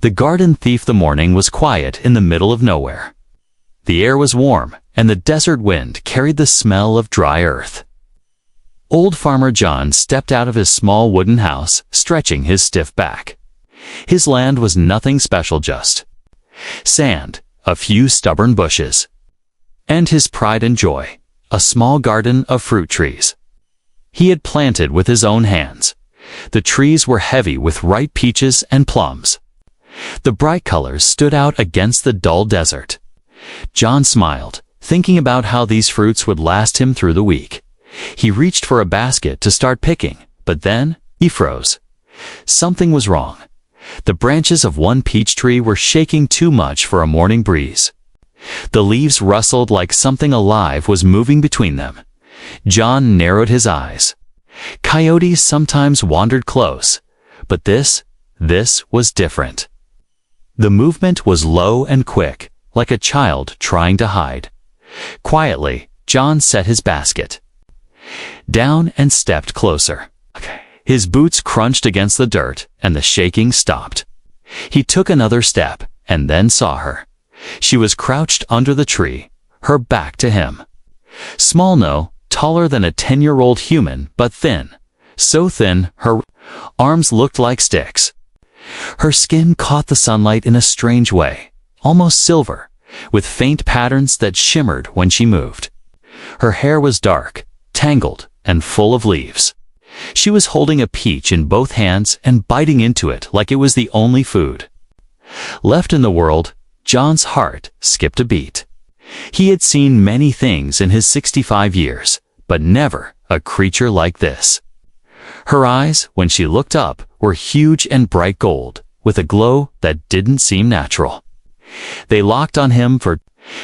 The garden thief the morning was quiet in the middle of nowhere. The air was warm, and the desert wind carried the smell of dry earth. Old Farmer John stepped out of his small wooden house, stretching his stiff back. His land was nothing special, just sand, a few stubborn bushes, and his pride and joy, a small garden of fruit trees. He had planted with his own hands. The trees were heavy with ripe peaches and plums. The bright colors stood out against the dull desert. John smiled, thinking about how these fruits would last him through the week. He reached for a basket to start picking, but then he froze. Something was wrong. The branches of one peach tree were shaking too much for a morning breeze. The leaves rustled like something alive was moving between them. John narrowed his eyes. Coyotes sometimes wandered close, but this was different. The movement was low and quick, like a child trying to hide. Quietly, John set his basket down and stepped closer. His boots crunched against the dirt, and the shaking stopped. He took another step, and then saw her. She was crouched under the tree, her back to him. Small, no, taller than a 10-year-old human, but thin. So thin, her arms looked like sticks. Her skin caught the sunlight in a strange way, almost silver, with faint patterns that shimmered when she moved. Her hair was dark, tangled, and full of leaves. She was holding a peach in both hands and biting into it like it was the only food. Left in the world, John's heart skipped a beat. He had seen many things in his 65 years, but never a creature like this. Her eyes, when she looked up, were huge and bright gold, with a glow that didn't seem natural. They locked on him for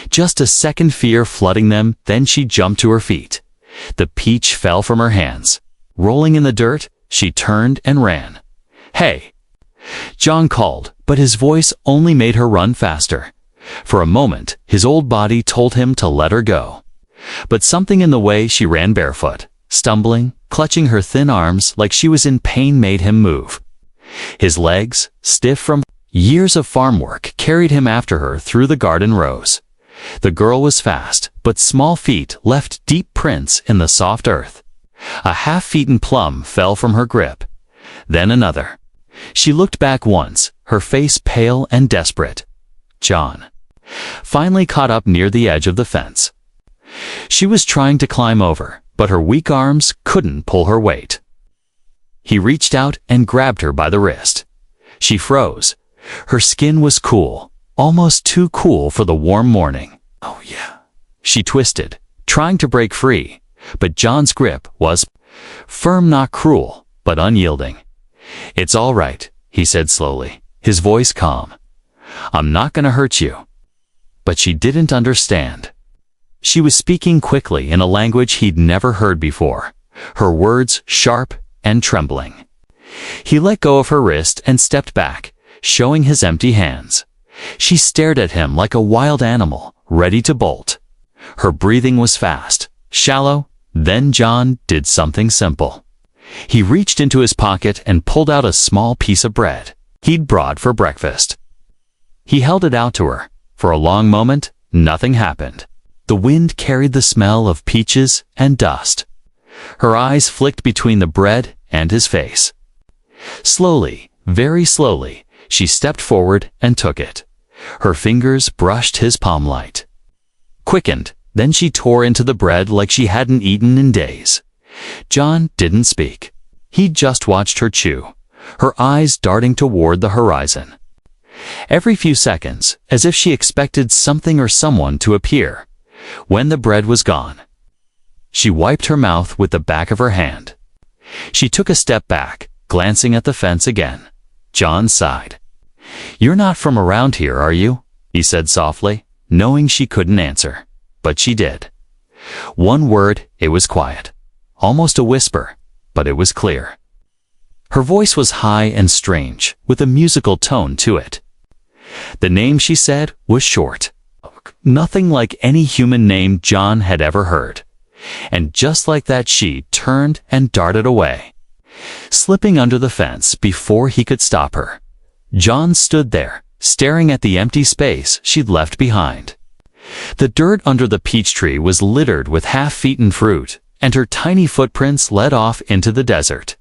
just a second, fear flooding them, then she jumped to her feet. The peach fell from her hands. Rolling in the dirt, she turned and ran. "Hey!" John called, but his voice only made her run faster. For a moment, his old body told him to let her go. But something in the way she ran barefoot, stumbling, clutching her thin arms like she was in pain, made him move. His legs, stiff from years of farm work, carried him after her through the garden rows. The girl was fast, but small feet left deep prints in the soft earth. A half-eaten plum fell from her grip. Then another. She looked back once, her face pale and desperate. John finally caught up near the edge of the fence. She was trying to climb over, but her weak arms couldn't pull her weight. He reached out and grabbed her by the wrist. She froze. Her skin was cool, almost too cool for the warm morning. "Oh yeah." She twisted, trying to break free, but John's grip was firm, not cruel, but unyielding. "It's all right," he said slowly, his voice calm. "I'm not going to hurt you." But she didn't understand. She was speaking quickly in a language he'd never heard before, her words sharp and trembling. He let go of her wrist and stepped back, showing his empty hands. She stared at him like a wild animal, ready to bolt. Her breathing was fast, shallow. Then John did something simple. He reached into his pocket and pulled out a small piece of bread he'd brought for breakfast. He held it out to her. For a long moment, nothing happened. The wind carried the smell of peaches and dust. Her eyes flicked between the bread and his face. Slowly, very slowly, she stepped forward and took it. Her fingers brushed his palm light. Quickened, then she tore into the bread like she hadn't eaten in days. John didn't speak. He just watched her chew, her eyes darting toward the horizon. Every few seconds, as if she expected something or someone to appear. When the bread was gone, she wiped her mouth with the back of her hand. She took a step back, glancing at the fence again. John sighed. "You're not from around here, are you?" he said softly, knowing she couldn't answer. But she did. One word, it was quiet. Almost a whisper, but it was clear. Her voice was high and strange, with a musical tone to it. The name she said was short. Nothing like any human name John had ever heard. And just like that, she turned and darted away, slipping under the fence before he could stop her. John stood there, staring at the empty space she'd left behind. The dirt under the peach tree was littered with half-eaten fruit, and her tiny footprints led off into the desert.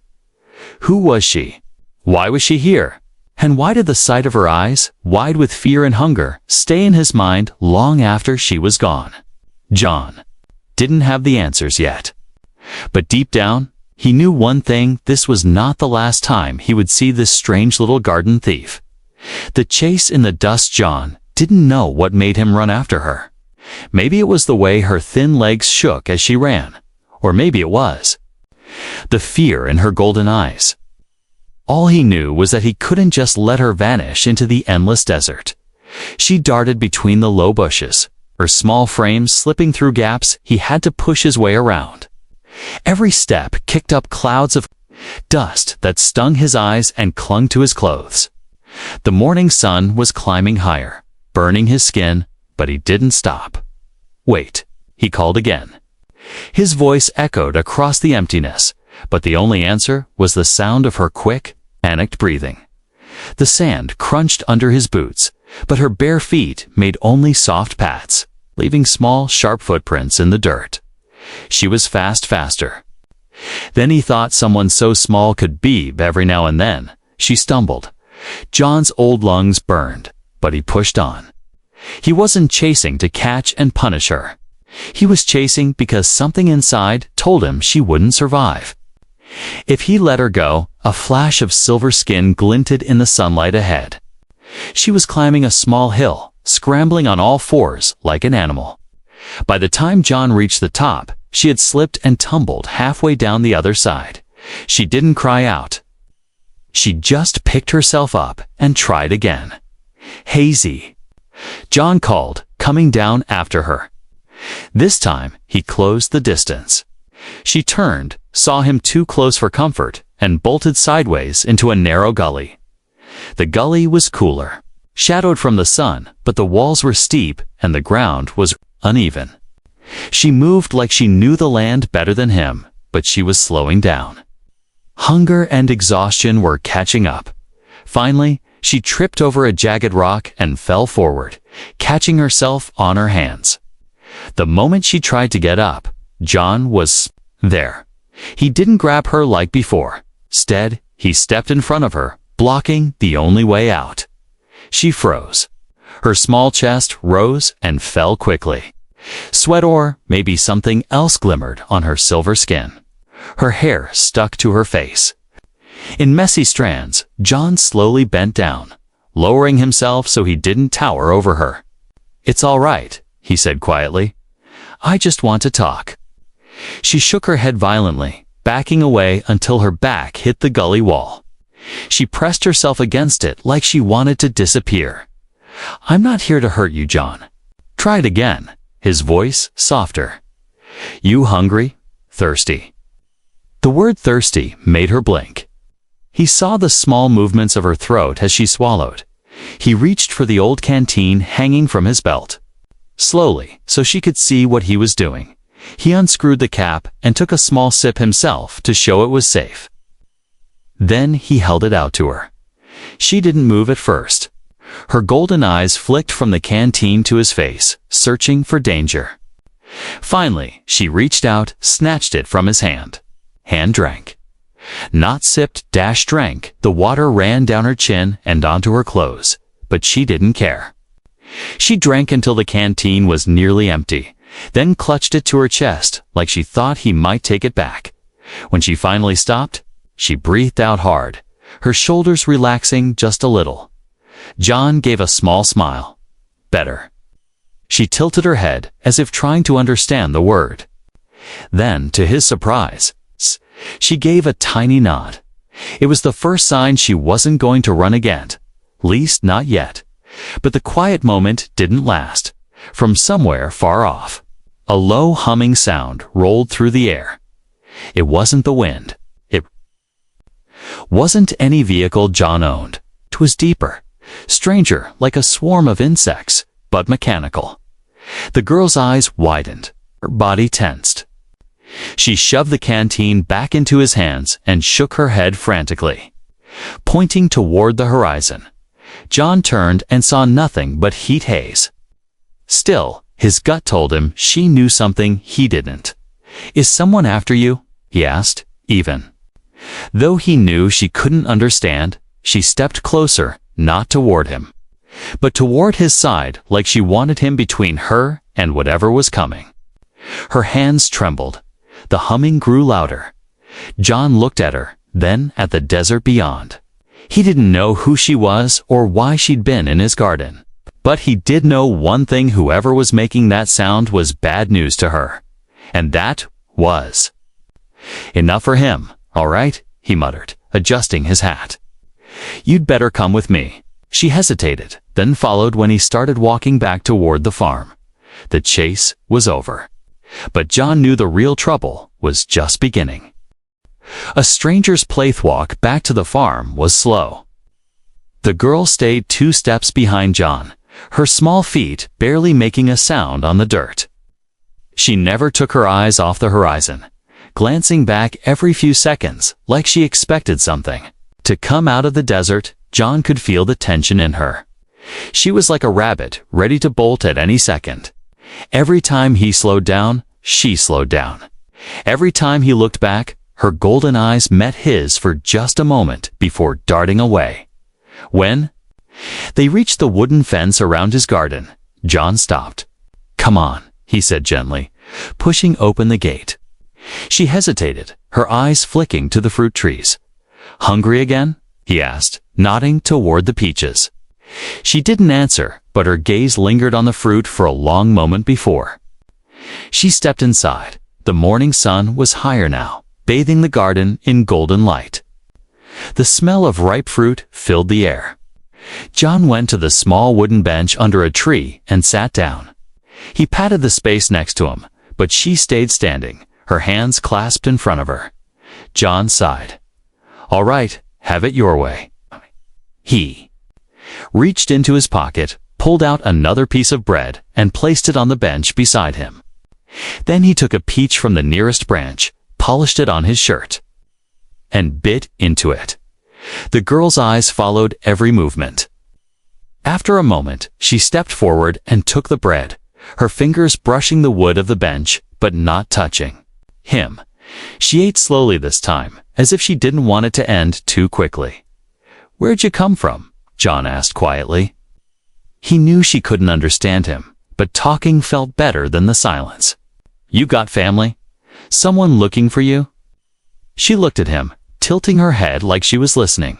Who was she? Why was she here? And why did the sight of her eyes, wide with fear and hunger, stay in his mind long after she was gone? John didn't have the answers yet. But deep down, he knew one thing: this was not the last time he would see this strange little garden thief. The chase in the dust. John didn't know what made him run after her. Maybe it was the way her thin legs shook as she ran. Or maybe it was the fear in her golden eyes. All he knew was that he couldn't just let her vanish into the endless desert. She darted between the low bushes, her small frame slipping through gaps he had to push his way around. Every step kicked up clouds of dust that stung his eyes and clung to his clothes. The morning sun was climbing higher, burning his skin, but he didn't stop. "Wait," he called again. His voice echoed across the emptiness, but the only answer was the sound of her quick, panicked breathing. The sand crunched under his boots, but her bare feet made only soft pats, leaving small, sharp footprints in the dirt. She was faster. Then he thought someone so small could beep every now and then. She stumbled. John's old lungs burned, but he pushed on. He wasn't chasing to catch and punish her. He was chasing because something inside told him she wouldn't survive. If he let her go, a flash of silver skin glinted in the sunlight ahead. She was climbing a small hill, scrambling on all fours like an animal. By the time John reached the top, she had slipped and tumbled halfway down the other side. She didn't cry out. She just picked herself up and tried again. "Hazy," John called, coming down after her. This time, he closed the distance. She turned, saw him too close for comfort, and bolted sideways into a narrow gully. The gully was cooler, shadowed from the sun, but the walls were steep and the ground was uneven. She moved like she knew the land better than him, but she was slowing down. Hunger and exhaustion were catching up. Finally, she tripped over a jagged rock and fell forward, catching herself on her hands. The moment she tried to get up, John was there. He didn't grab her like before. Instead, he stepped in front of her, blocking the only way out. She froze. Her small chest rose and fell quickly. Sweat or maybe something else glimmered on her silver skin. Her hair stuck to her face. In messy strands, John slowly bent down, lowering himself so he didn't tower over her. "It's all right," he said quietly. "I just want to talk." She shook her head violently, backing away until her back hit the gully wall. She pressed herself against it like she wanted to disappear. "I'm not here to hurt you, John." Tried again, his voice softer. "You hungry? Thirsty?" The word thirsty made her blink. He saw the small movements of her throat as she swallowed. He reached for the old canteen hanging from his belt. Slowly, so she could see what he was doing, he unscrewed the cap and took a small sip himself to show it was safe. Then he held it out to her. She didn't move at first. Her golden eyes flicked from the canteen to his face, searching for danger. Finally, she reached out, snatched it from his hand. Hand drank. Not sipped, drank. The water ran down her chin and onto her clothes, but she didn't care. She drank until the canteen was nearly empty, then clutched it to her chest like she thought he might take it back. When she finally stopped, she breathed out hard, her shoulders relaxing just a little. John gave a small smile. "Better." She tilted her head as if trying to understand the word. Then, to his surprise, she gave a tiny nod. It was the first sign she wasn't going to run again, least not yet. But the quiet moment didn't last. From somewhere far off, a low humming sound rolled through the air. It wasn't the wind. It wasn't any vehicle John owned. It was deeper, stranger, like a swarm of insects, but mechanical. The girl's eyes widened, her body tensed. She shoved the canteen back into his hands and shook her head frantically, pointing toward the horizon. John turned and saw nothing but heat haze. Still, his gut told him she knew something he didn't. "Is someone after you?" he asked, even. Though he knew she couldn't understand, she stepped closer, not toward him, but toward his side, like she wanted him between her and whatever was coming. Her hands trembled. The humming grew louder. John looked at her, then at the desert beyond. He didn't know who she was or why she'd been in his garden, but he did know one thing: whoever was making that sound was bad news to her. And that was enough for him. "All right," he muttered, adjusting his hat. "You'd better come with me." She hesitated, then followed when he started walking back toward the farm. The chase was over. But John knew the real trouble was just beginning. A stranger's playthwalk back to the farm was slow. The girl stayed 2 steps behind John, her small feet barely making a sound on the dirt. She never took her eyes off the horizon, glancing back every few seconds like she expected something to come out of the desert. John could feel the tension in her. She was like a rabbit, ready to bolt at any second. Every time he slowed down, she slowed down. Every time he looked back, her golden eyes met his for just a moment before darting away. When they reached the wooden fence around his garden, John stopped. "Come on," he said gently, pushing open the gate. She hesitated, her eyes flicking to the fruit trees. "Hungry again?" he asked, nodding toward the peaches. She didn't answer, but her gaze lingered on the fruit for a long moment before she stepped inside. The morning sun was higher now, bathing the garden in golden light. The smell of ripe fruit filled the air. John went to the small wooden bench under a tree and sat down. He patted the space next to him, but she stayed standing, her hands clasped in front of her. John sighed. "All right, have it your way." He reached into his pocket, pulled out another piece of bread, and placed it on the bench beside him. Then he took a peach from the nearest branch, polished it on his shirt, and bit into it. The girl's eyes followed every movement. After a moment, she stepped forward and took the bread, her fingers brushing the wood of the bench, but not touching him. She ate slowly this time, as if she didn't want it to end too quickly. "Where'd you come from?" John asked quietly. He knew she couldn't understand him, but talking felt better than the silence. "You got family? Someone looking for you?" She looked at him, tilting her head like she was listening.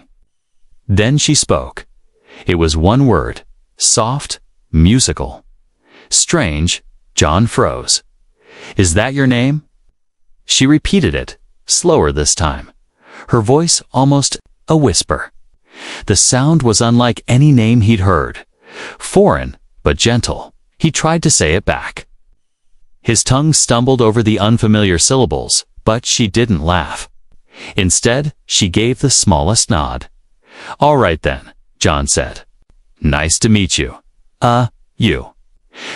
Then she spoke. It was one word, soft, musical. "Strange." John froze. "Is that your name?" She repeated it, slower this time, her voice almost a whisper. The sound was unlike any name he'd heard. Foreign, but gentle. He tried to say it back. His tongue stumbled over the unfamiliar syllables, but she didn't laugh. Instead, she gave the smallest nod. "All right then," John said. "Nice to meet you." You."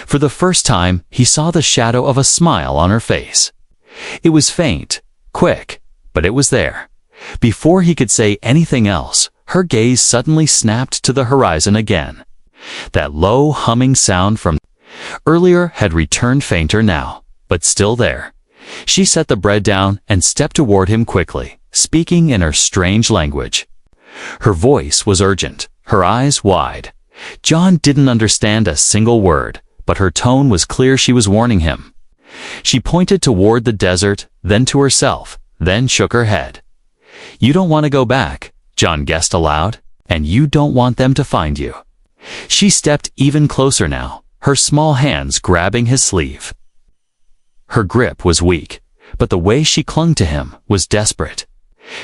For the first time, he saw the shadow of a smile on her face. It was faint, quick, but it was there. Before he could say anything else, her gaze suddenly snapped to the horizon again. That low, humming sound from earlier had returned, fainter now, but still there. She set the bread down and stepped toward him quickly, speaking in her strange language. Her voice was urgent, her eyes wide. John didn't understand a single word, but her tone was clear. She was warning him. She pointed toward the desert, then to herself, then shook her head. "You don't want to go back," John guessed aloud, "and you don't want them to find you." She stepped even closer now, her small hands grabbing his sleeve. Her grip was weak, but the way she clung to him was desperate.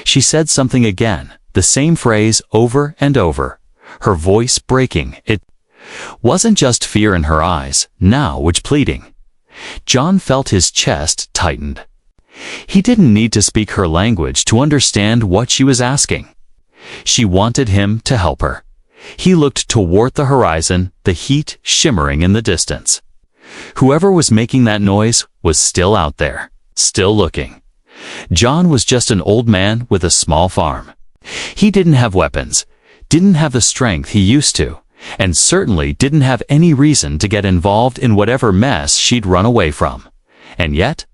She said something again, the same phrase over and over, her voice breaking. It wasn't just fear in her eyes, now which pleading. John felt his chest tightened. He didn't need to speak her language to understand what she was asking. She wanted him to help her. He looked toward the horizon, the heat shimmering in the distance. Whoever was making that noise was still out there, still looking. John was just an old man with a small farm. He didn't have weapons, didn't have the strength he used to, and certainly didn't have any reason to get involved in whatever mess she'd run away from. And yet,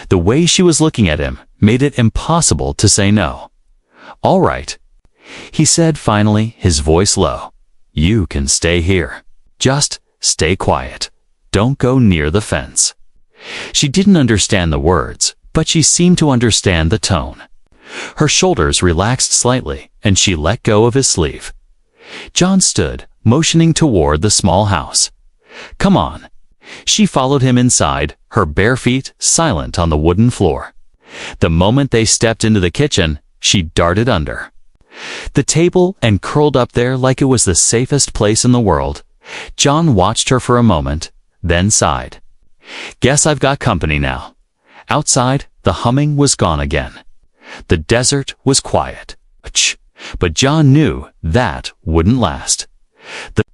the way she was looking at him made it impossible to say no. "All right," he said finally, his voice low. "You can stay here. Just stay quiet. Don't go near the fence." She didn't understand the words, but she seemed to understand the tone. Her shoulders relaxed slightly, and she let go of his sleeve. John stood, motioning toward the small house. "Come on." She followed him inside, her bare feet silent on the wooden floor. The moment they stepped into the kitchen, she darted under the table and curled up there like it was the safest place in the world. John watched her for a moment, then sighed. "Guess I've got company now." Outside, the humming was gone again. The desert was quiet. But John knew that wouldn't last. The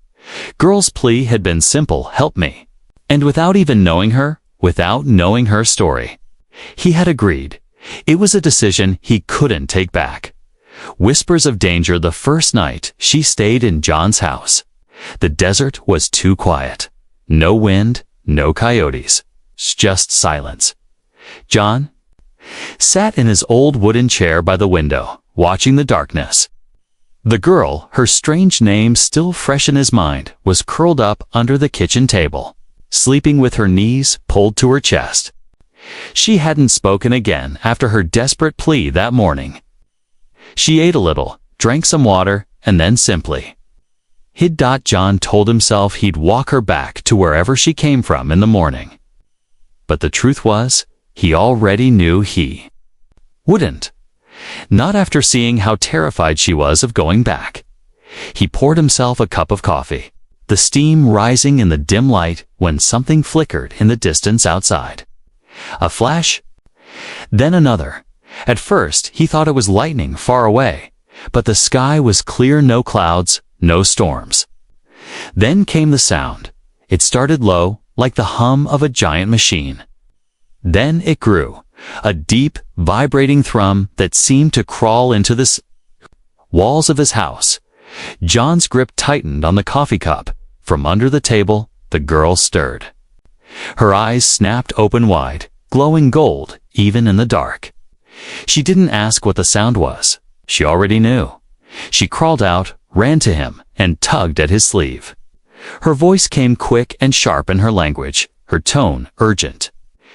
girl's plea had been simple: "Help me." And without even knowing her, without knowing her story, he had agreed. It was a decision he couldn't take back. Whispers of danger the first night she stayed in John's house. The desert was too quiet. No wind, no coyotes, just silence. John sat in his old wooden chair by the window, watching the darkness. The girl, her strange name still fresh in his mind, was curled up under the kitchen table, sleeping with her knees pulled to her chest. She hadn't spoken again after her desperate plea that morning. She ate a little, drank some water, and then simply hid. John told himself he'd walk her back to wherever she came from in the morning. But the truth was, he already knew he wouldn't. Not after seeing how terrified she was of going back. He poured himself a cup of coffee, the steam rising in the dim light when something flickered in the distance outside. A flash, then another. At first, he thought it was lightning far away, but the sky was clear, no clouds, no storms. Then came the sound. It started low, like the hum of a giant machine. Then it grew, a deep, vibrating thrum that seemed to crawl into the walls of his house. John's grip tightened on the coffee cup. From under the table, the girl stirred. Her eyes snapped open wide, glowing gold even in the dark. She didn't ask what the sound was. She already knew. She crawled out, ran to him, and tugged at his sleeve. Her voice came quick and sharp in her language, her tone urgent.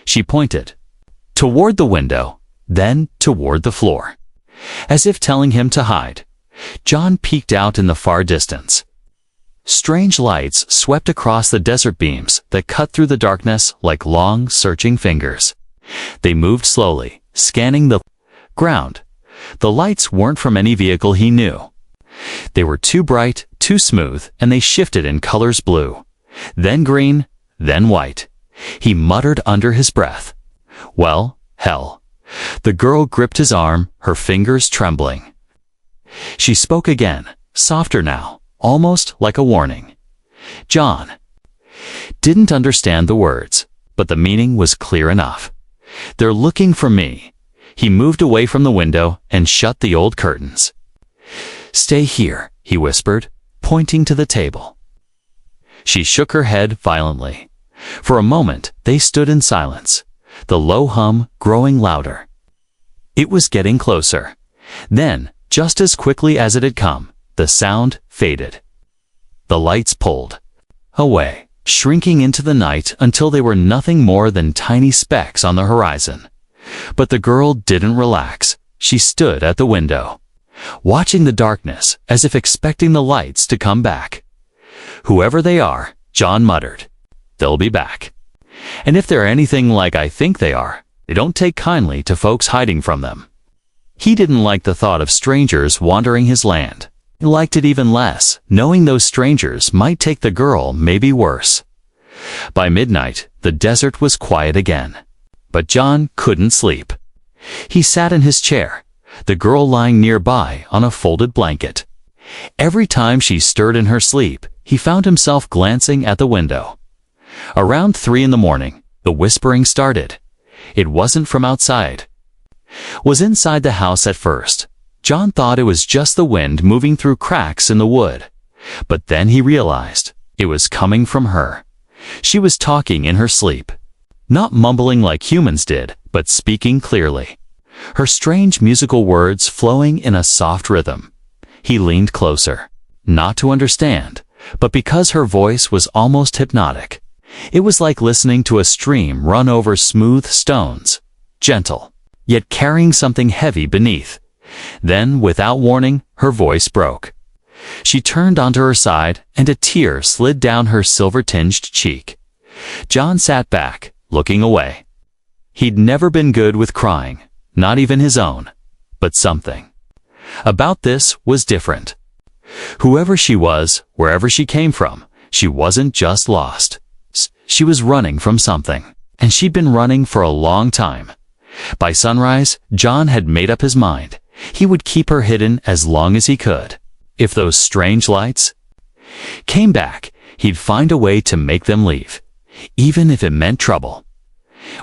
She pointed toward the window, then toward the floor, as if telling him to hide. John peeked out in the far distance. Strange lights swept across the desert beams that cut through the darkness like long, searching fingers. They moved slowly, scanning the ground. The lights weren't from any vehicle he knew. They were too bright, too smooth, and they shifted in colors: blue, then green, then white. He muttered under his breath, "Well, hell." The girl gripped his arm, her fingers trembling. She spoke again, softer now, almost like a warning. John didn't understand the words, but the meaning was clear enough. "They're looking for me." He moved away from the window and shut the old curtains. "Stay here," he whispered, pointing to the table. She shook her head violently. For a moment, they stood in silence, the low hum growing louder. It was getting closer. Then, just as quickly as it had come, the sound faded. The lights pulled away, shrinking into the night until they were nothing more than tiny specks on the horizon. But the girl didn't relax. She stood at the window, watching the darkness as if expecting the lights to come back. "Whoever they are," John muttered, "they'll be back. And if they're anything like I think they are, they don't take kindly to folks hiding from them." He didn't like the thought of strangers wandering his land. He liked it even less, knowing those strangers might take the girl, maybe worse. By midnight, the desert was quiet again. But John couldn't sleep. He sat in his chair, the girl lying nearby on a folded blanket. Every time she stirred in her sleep, he found himself glancing at the window. Around 3 in the morning, the whispering started. It wasn't from outside. Was inside the house at first. John thought it was just the wind moving through cracks in the wood. But then he realized it was coming from her. She was talking in her sleep. Not mumbling like humans did, but speaking clearly. Her strange musical words flowing in a soft rhythm. He leaned closer, not to understand, but because her voice was almost hypnotic. It was like listening to a stream run over smooth stones, gentle, yet carrying something heavy beneath. Then, without warning, her voice broke. She turned onto her side, and a tear slid down her silver-tinged cheek. John sat back, looking away. He'd never been good with crying, not even his own, but something about this was different. Whoever she was, wherever she came from, she wasn't just lost. She was running from something, and she'd been running for a long time. By sunrise, John had made up his mind. He would keep her hidden as long as he could. If those strange lights came back, he'd find a way to make them leave, even if it meant trouble.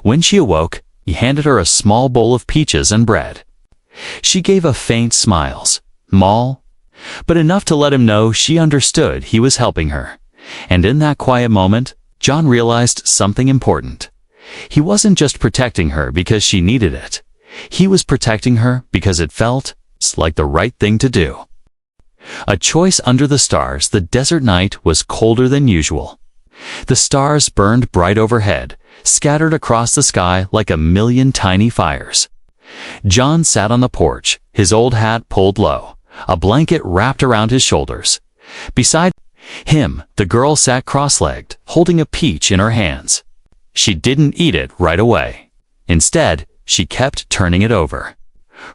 When she awoke, he handed her a small bowl of peaches and bread. She gave a faint smile, small, but enough to let him know she understood he was helping her. And in that quiet moment, John realized something important. He wasn't just protecting her because she needed it. He was protecting her because it felt like the right thing to do. A choice under the stars. The desert night was colder than usual. The stars burned bright overhead, scattered across the sky like a million tiny fires. John sat on the porch, his old hat pulled low, a blanket wrapped around his shoulders. Beside him, the girl sat cross-legged, holding a peach in her hands. She didn't eat it right away. Instead, she kept turning it over,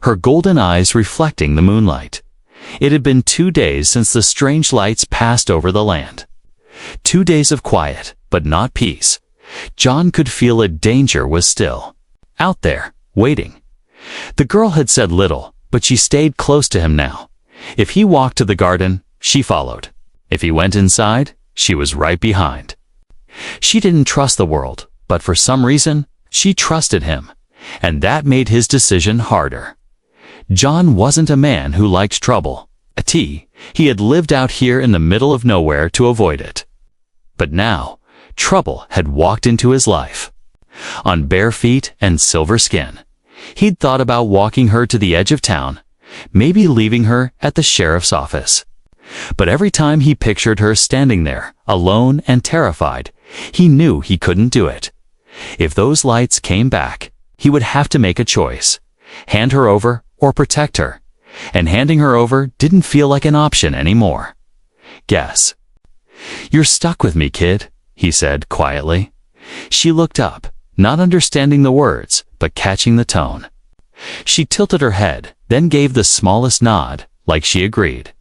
her golden eyes reflecting the moonlight. It had been 2 days since the strange lights passed over the land. 2 days of quiet, but not peace. John could feel a danger was still out there, waiting. The girl had said little, but she stayed close to him now. If he walked to the garden, she followed. If he went inside, she was right behind. She didn't trust the world, but for some reason, she trusted him, and that made his decision harder. John wasn't a man who liked trouble. He had lived out here in the middle of nowhere to avoid it. But now, trouble had walked into his life. On bare feet and silver skin, he'd thought about walking her to the edge of town, maybe leaving her at the sheriff's office. But every time he pictured her standing there, alone and terrified, he knew he couldn't do it. If those lights came back, he would have to make a choice: hand her over or protect her. And handing her over didn't feel like an option anymore. "Guess you're stuck with me, kid," he said quietly. She looked up, not understanding the words, but catching the tone. She tilted her head, then gave the smallest nod, like she agreed.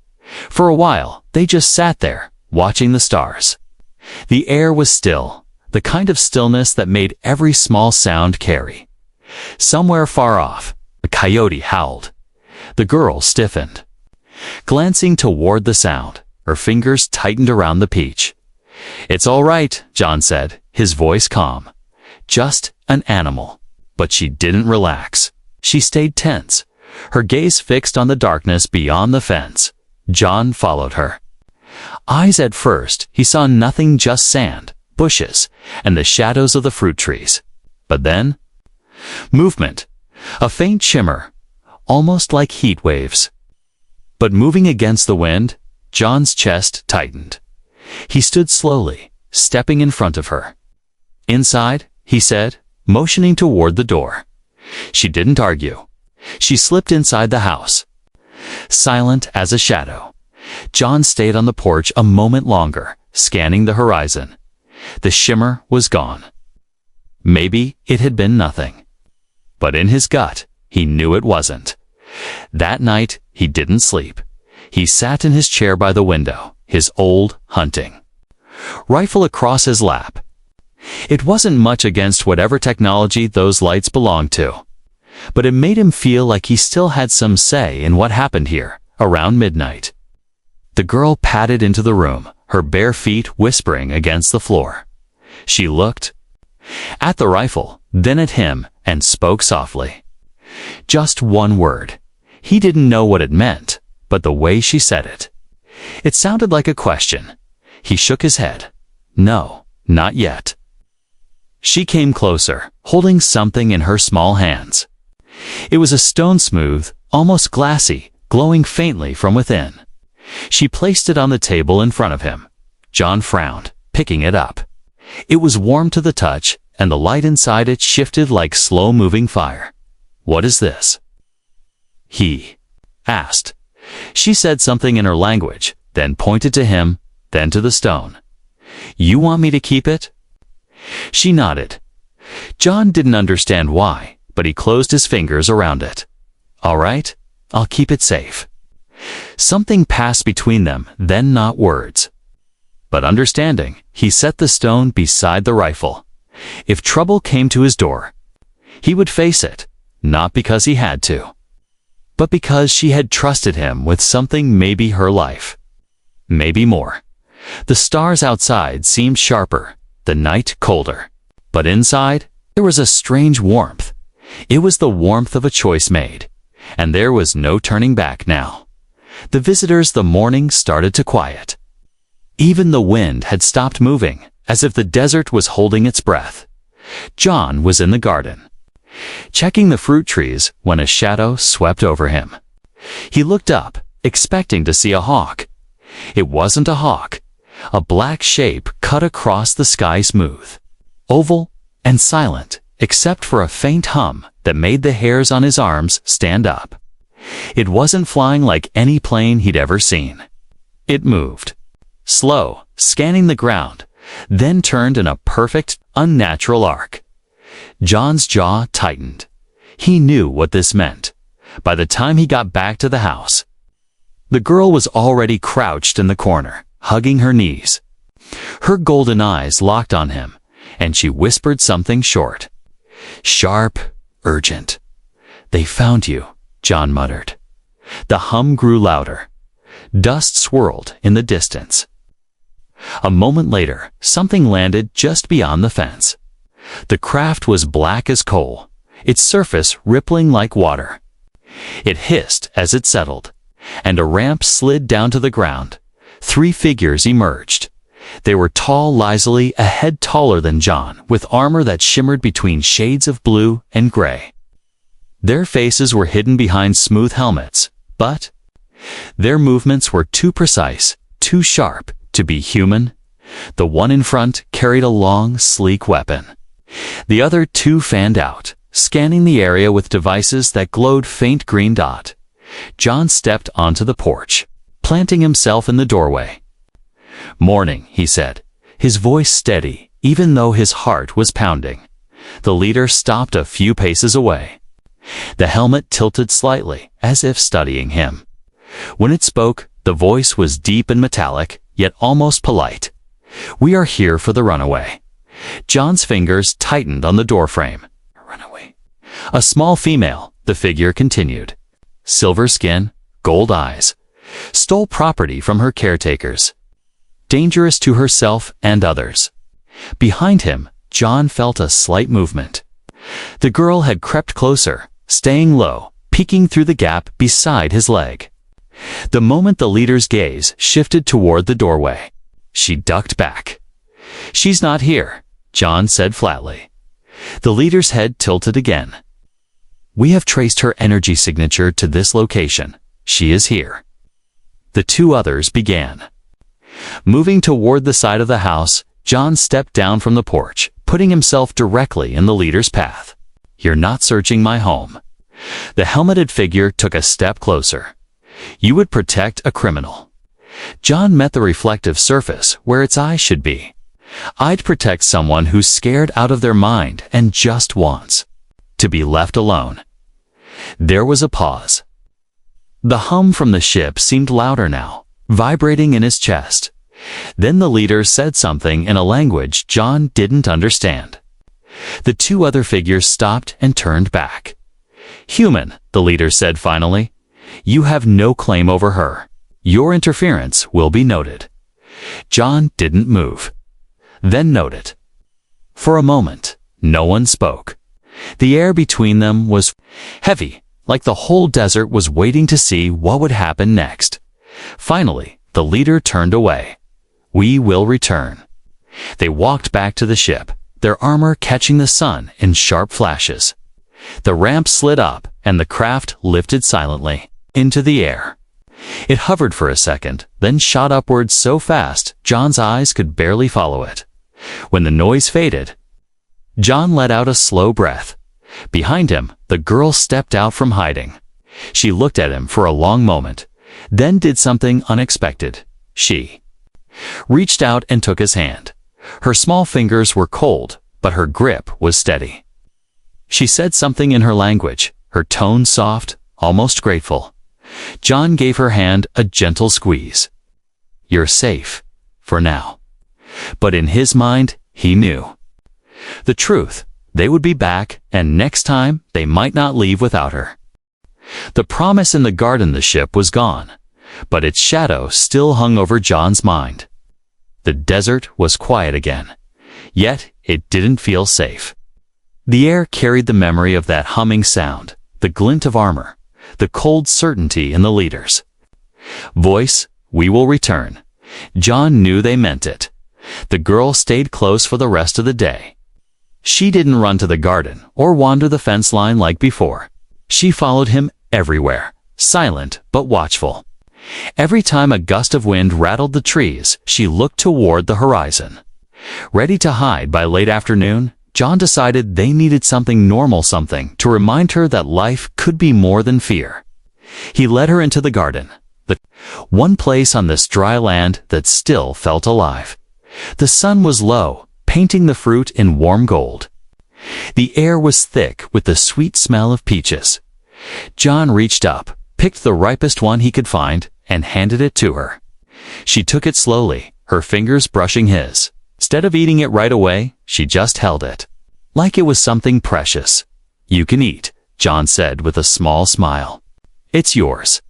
For a while, they just sat there, watching the stars. The air was still, the kind of stillness that made every small sound carry. Somewhere far off, a coyote howled. The girl stiffened. Glancing toward the sound, her fingers tightened around the peach. "It's all right," John said, his voice calm. "Just an animal." But she didn't relax. She stayed tense, her gaze fixed on the darkness beyond the fence. John followed her. Eyes at first, he saw nothing, just sand, bushes, and the shadows of the fruit trees. But then, movement, a faint shimmer, almost like heat waves. But moving against the wind, John's chest tightened. He stood slowly, stepping in front of her. "Inside," he said, motioning toward the door. She didn't argue. She slipped inside the house. Silent as a shadow, John stayed on the porch a moment longer, scanning the horizon. The shimmer was gone. Maybe it had been nothing. But in his gut, he knew it wasn't. That night, he didn't sleep. He sat in his chair by the window, his old hunting rifle across his lap. It wasn't much against whatever technology those lights belonged to, but it made him feel like he still had some say in what happened here, around midnight. The girl padded into the room, her bare feet whispering against the floor. She looked at the rifle, then at him, and spoke softly. Just one word. He didn't know what it meant, but the way she said it. It sounded like a question. He shook his head. No, not yet. She came closer, holding something in her small hands. It was a stone smooth, almost glassy, glowing faintly from within. She placed it on the table in front of him. John frowned, picking it up. It was warm to the touch, and the light inside it shifted like slow-moving fire. What is this? He asked. She said something in her language, then pointed to him, then to the stone. You want me to keep it? She nodded. John didn't understand why, but he closed his fingers around it. All right, I'll keep it safe. Something passed between them, then not words. But understanding, he set the stone beside the rifle. If trouble came to his door, he would face it, not because he had to, but because she had trusted him with something, maybe her life. Maybe more. The stars outside seemed sharper, the night colder. But inside, there was a strange warmth. It was the warmth of a choice made, and there was no turning back now. The visitors the morning started to quiet. Even the wind had stopped moving, as if the desert was holding its breath. John was in the garden, checking the fruit trees when a shadow swept over him. He looked up, expecting to see a hawk. It wasn't a hawk. A black shape cut across the sky smooth, oval, and silent, except for a faint hum that made the hairs on his arms stand up. It wasn't flying like any plane he'd ever seen. It moved, slow, scanning the ground, then turned in a perfect, unnatural arc. John's jaw tightened. He knew what this meant. By the time he got back to the house, the girl was already crouched in the corner, hugging her knees. Her golden eyes locked on him, and she whispered something short. Sharp, urgent. They found you, John muttered. The hum grew louder. Dust swirled in the distance. A moment later, something landed just beyond the fence. The craft was black as coal, its surface rippling like water. It hissed as it settled, and a ramp slid down to the ground. 3 figures emerged. They were tall lazily, a head taller than John, with armor that shimmered between shades of blue and gray. Their faces were hidden behind smooth helmets, but their movements were too precise, too sharp, to be human. The one in front carried a long, sleek weapon. The other 2 fanned out, scanning the area with devices that glowed faint green dot. John stepped onto the porch, planting himself in the doorway. Morning, he said, his voice steady, even though his heart was pounding. The leader stopped a few paces away. The helmet tilted slightly, as if studying him. When it spoke, the voice was deep and metallic, yet almost polite. We are here for the runaway. John's fingers tightened on the doorframe. Runaway. A small female, the figure continued. Silver skin, gold eyes. Stole property from her caretakers. Dangerous to herself and others. Behind him, John felt a slight movement. The girl had crept closer, staying low, peeking through the gap beside his leg. The moment the leader's gaze shifted toward the doorway, she ducked back. She's not here, John said flatly. The leader's head tilted again. We have traced her energy signature to this location. She is here. The 2 others began. Moving toward the side of the house, John stepped down from the porch, putting himself directly in the leader's path. You're not searching my home. The helmeted figure took a step closer. You would protect a criminal. John met the reflective surface where its eyes should be. I'd protect someone who's scared out of their mind and just wants to be left alone. There was a pause. The hum from the ship seemed louder now, vibrating in his chest. Then the leader said something in a language John didn't understand. The 2 other figures stopped and turned back. Human, the leader said finally. You have no claim over her. Your interference will be noted. John didn't move. Then noted. For a moment, no one spoke. The air between them was heavy, like the whole desert was waiting to see what would happen next. Finally, the leader turned away. "We will return." They walked back to the ship, their armor catching the sun in sharp flashes. The ramp slid up, and the craft lifted silently into the air. It hovered for a second, then shot upwards so fast John's eyes could barely follow it. When the noise faded, John let out a slow breath. Behind him, the girl stepped out from hiding. She looked at him for a long moment, then did something unexpected. She reached out and took his hand. Her small fingers were cold, but her grip was steady. She said something in her language, her tone soft, almost grateful. John gave her hand a gentle squeeze. "You're safe, for now." But in his mind, he knew the truth. They would be back, and next time they might not leave without her. The promise in the garden the ship was gone, but its shadow still hung over John's mind. The desert was quiet again, yet it didn't feel safe. The air carried the memory of that humming sound, the glint of armor, the cold certainty in the leader's voice. "We will return." John knew they meant it. The girl stayed close for the rest of the day. She didn't run to the garden or wander the fence line like before. She followed him everywhere, silent but watchful. Every time a gust of wind rattled the trees, she looked toward the horizon. Ready to hide by late afternoon, John decided they needed something normal, something to remind her that life could be more than fear. He led her into the garden, the one place on this dry land that still felt alive. The sun was low, painting the fruit in warm gold. The air was thick with the sweet smell of peaches. John reached up, picked the ripest one he could find, and handed it to her. She took it slowly, her fingers brushing his. Instead of eating it right away, she just held it, like it was something precious. "You can eat," John said with a small smile. "It's yours."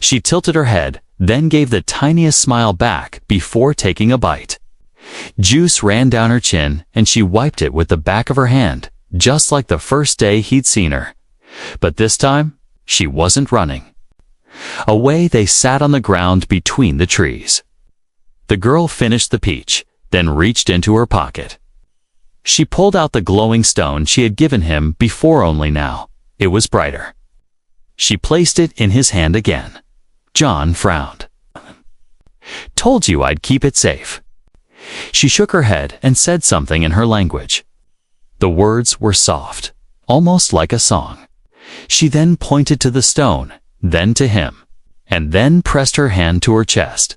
She tilted her head, then gave the tiniest smile back before taking a bite. Juice ran down her chin, and she wiped it with the back of her hand, just like the first day he'd seen her. But this time, she wasn't running. Away they sat on the ground between the trees. The girl finished the peach, then reached into her pocket. She pulled out the glowing stone she had given him before, only now it was brighter. She placed it in his hand again. John frowned. "Told you I'd keep it safe." She shook her head and said something in her language. The words were soft, almost like a song. She then pointed to the stone, then to him, and then pressed her hand to her chest.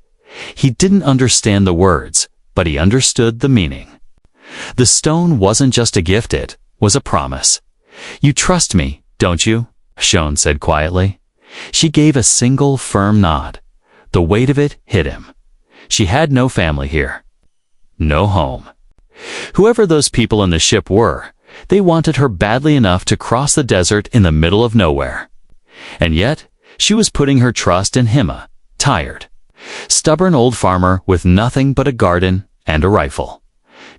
He didn't understand the words, but he understood the meaning. The stone wasn't just a gift, it was a promise. "You trust me, don't you?" Sean said quietly. She gave a single firm nod. The weight of it hit him. She had no family here. No home. Whoever those people in the ship were, they wanted her badly enough to cross the desert in the middle of nowhere. And yet, she was putting her trust in him, a tired, stubborn old farmer with nothing but a garden and a rifle.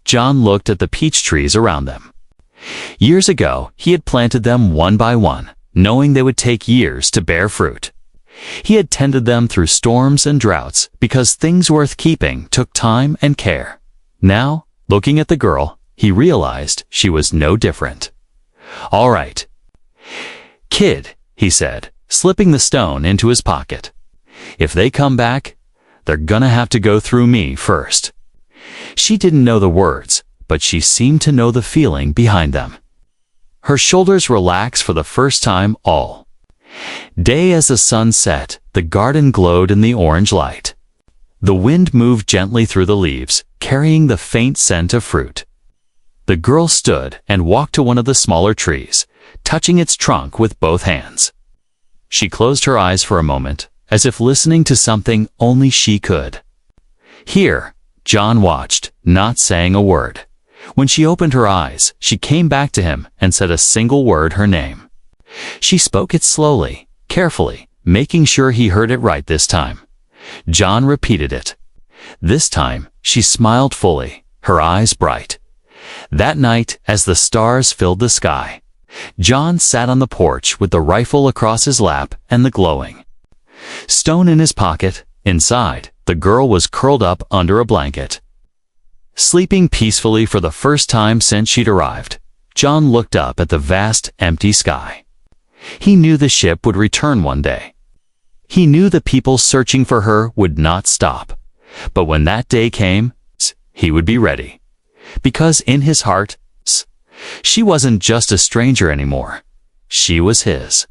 John looked at the peach trees around them. Years ago, he had planted them one by one, knowing they would take years to bear fruit. He had tended them through storms and droughts because things worth keeping took time and care. Now, looking at the girl, he realized she was no different. "All right, kid," he said, slipping the stone into his pocket. "If they come back, they're gonna have to go through me first." She didn't know the words, but she seemed to know the feeling behind them. Her shoulders relaxed for the first time all day. As the sun set, the garden glowed in the orange light. The wind moved gently through the leaves, carrying the faint scent of fruit. The girl stood and walked to one of the smaller trees, touching its trunk with both hands. She closed her eyes for a moment, as if listening to something only she could hear. John watched, not saying a word. When she opened her eyes, she came back to him and said a single word, her name. She spoke it slowly, carefully, making sure he heard it right this time. John repeated it. This time, she smiled fully, her eyes bright. That night, as the stars filled the sky, John sat on the porch with the rifle across his lap and the glowing stone in his pocket. Inside, the girl was curled up under a blanket, sleeping peacefully for the first time since she'd arrived. John looked up at the vast, empty sky. He knew the ship would return one day. He knew the people searching for her would not stop. But when that day came, he would be ready. Because in his heart, she wasn't just a stranger anymore. She was his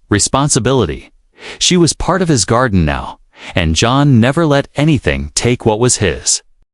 responsibility. She was part of his garden now, and John never let anything take what was his.